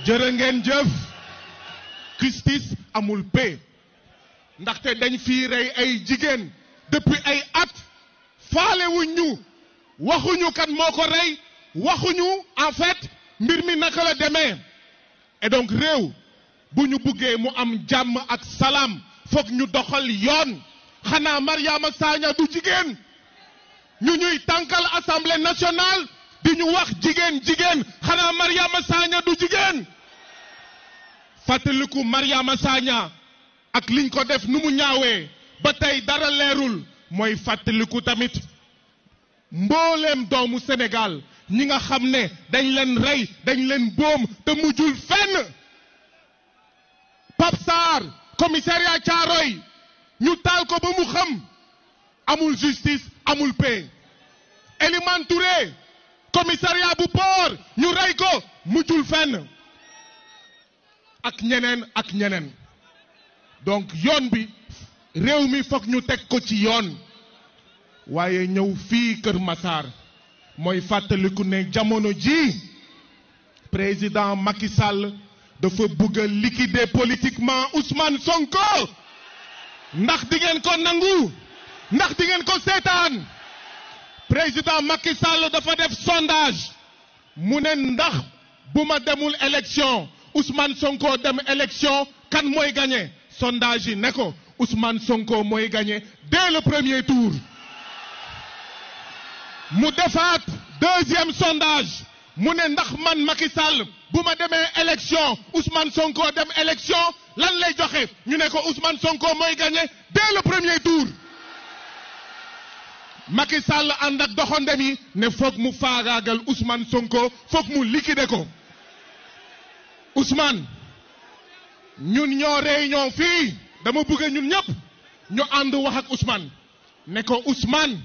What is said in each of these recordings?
jërë ngeen jëf justice amul paix ndaxte dañ fi rey ay jigéen depuis ay at faalewuñ ñu waxuñu kan moo ko rey waxuñu en fait mbir mi naka la demee et donc réew bu ñu buggee mu am jàmm ak salaam foog ñu doxal yoon xanaa Mariama Sagna du jigéen ñu ñuy tànkal assemblée nationale di ñu wax jigéen jigéen xanaa Mariama Sagna du jigéen fàttaliku Mariama Sagna ak liñ ko def nu mu ñaawee ba tey dara leerul mooy fàttaliku tamit mbooleem doomu Sénégal ñi nga xam ne dañ leen rey dañ leen boom te mujjul fenn Pape Sarr commissariat Thiaroye ñu taal ko ba mu xam amul justice amul paix Elimane Touré commissariat bu Port ñu rey ko mujjul fenn ak ñeneen donc yoon bi réew mi fokk ñu teg ko ci yoon waaye ñëw fii Kër Massar mooy fàttaliku ne jamono ji président Macky Sall dafa bëgg a liquider politiquement Ousmane Sonko ndax di ngeen ko nangu ndax di ngeen ko seetaan président Macky Sall dafa def sondage mu ne ndax bu ma demul élection Ousmane Sonko dem élection kan mooy gagné sondage yi ne ko Ousmane Sonko mooy gagné dès le premier tour mu defaat deuxième sondage mu ne ndax man Macky Sall bu ma demee élection Ousmane Sonko dem élection lan lay joxe ñu ne ko Ousmane Sonko mooy gagné dès le premier tour Macky Sall ànd ak doxandem yi ne foog mu faagaagal Ousmane Sonko foog mu liquider ko Ousmane ñun ñoo réunion fii dama bëgg ñun ñëpp ñu ànd wax ak Ousmane ne ko Ousmane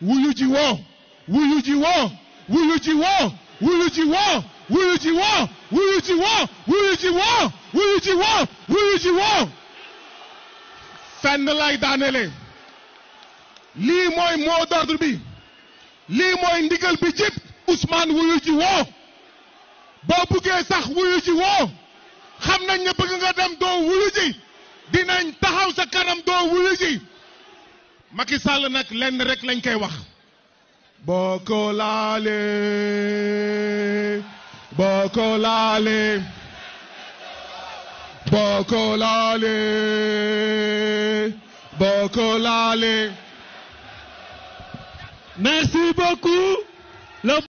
wuyu ji woo wuyu ji woo wuyu ji woo wuyu ji woo wuyu ji woo wuyu ji woo wuyu ji woo wuyu ji woo wuyu ji woo fenn lay daanele lii mooy mot d'ordre bi lii mooy ndigal bi jib Ousmane wuyu ji woo boo buggee sax wuyu ji woo xam nañ ne bëgg nga dem doo wuyu ji dinañ taxaw sa kanam doo wuyu ji Macky Sall nag lenn rek lañ koy wax boo ko laalee boo ko laalee boo ko laalee boo ko laalee merci beaucoup.